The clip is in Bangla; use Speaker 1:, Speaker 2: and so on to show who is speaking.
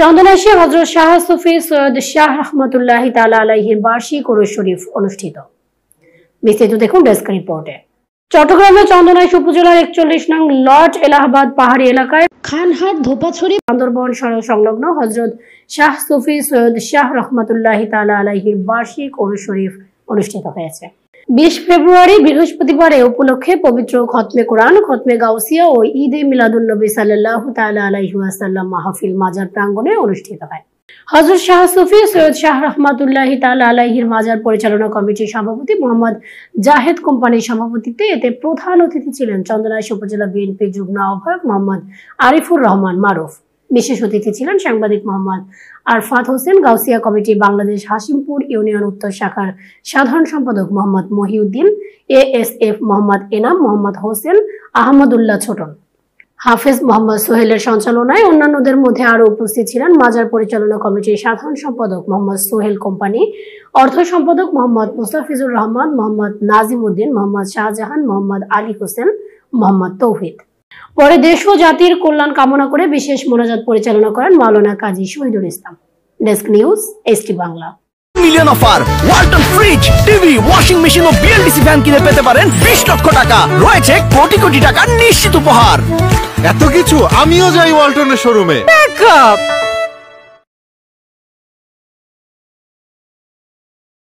Speaker 1: চন্দনাইশে হযরত শাহ সুফি সৈয়দ শাহ রহমাতুল্লাহি তাআলা আলাইহির বার্ষিক ওরস শরীফ অনুষ্ঠিত। বিস্তারিত দেখুন ডেস্ক রিপোর্টে। চট্টগ্রামের চন্দনাইশ উপজেলার 41 নং লর্ড এলাহাবাদ পাহাড়ি এলাকায় খানহাট ধোপাছড়ি বান্দরবন সড়ক সংলগ্ন হযরত শাহ সুফি সৈয়দ শাহ রহমাতুল্লাহি তাআলা আলাইহির বার্ষিক ওরস শরীফ অনুষ্ঠিত হয়েছে। 20 ফেব্রুয়ারি বৃহস্পতিবার এ উপলক্ষে পবিত্র খতমে কোরআন, খতমে গাউসিয়া ও ঈদে মিলাদুন নবী সাল্লাল্লাহু তাআলা আলাইহি ওয়াসাল্লাম মাহফিল মাজার প্রাঙ্গণে অনুষ্ঠিত হয়। হযরত শাহ সুফি সৈয়দ শাহ রহমাতুল্লাহি তাআলা আলাইহির মাজার পরিচালনা কমিটির সভাপতি মোহাম্মদ জাহেদ কোম্পানির সভাপতিত্বে এতে প্রধান অতিথি ছিলেন চন্দনাইশ উপজেলা বিএনপির যুগ্ম আহ্বায়ক মোহাম্মদ আরিফুর রহমান মারুফ। বিশেষ অতিথি ছিলেন সাংবাদিক মোহাম্মদ আরফাত হোসেন, গাউসিয়া কমিটি বাংলাদেশ হাশিমপুর ইউনিয়ন উত্তর শাখার সাধারণ সম্পাদক মোহাম্মদ মহিউদ্দিন, এএসএফ মোহাম্মদ এনাম, মোহাম্মদ হোসেন, আহমদুল্লাহ ছোটন, হাফেজ মোহাম্মদ সোহেলের সঞ্চালনায় অন্যান্যদের মধ্যে আরো উপস্থিত ছিলেন মাজার পরিচালনা কমিটির সাধারণ সম্পাদক মোহাম্মদ সোহেল কোম্পানি, অর্থ সম্পাদক মোহাম্মদ মুস্তাফিজুর রহমান, মোহাম্মদ নাজিম উদ্দিন, মোহাম্মদ শাহজাহান, মোহাম্মদ আলী হোসেন, মোহাম্মদ তৌহিদ। পরে দেশ ও জাতির কল্যাণ কামনা করে বিশেষ মোনাজাত পরিচালনা করেন মাওলানা Kazi Shahidul Islam. Desk news, ST Bangla.
Speaker 2: Million offer Walton fridge, TV, washing machine ও বিএলডিসি ফ্যান কিনে পেতে পারেন 20 লক্ষ টাকা। রয়েছে কোটি কোটি টাকার নিশ্চিত উপহার।
Speaker 3: এত কিছু আমিও যাই ওয়ালটনের শোরুমে।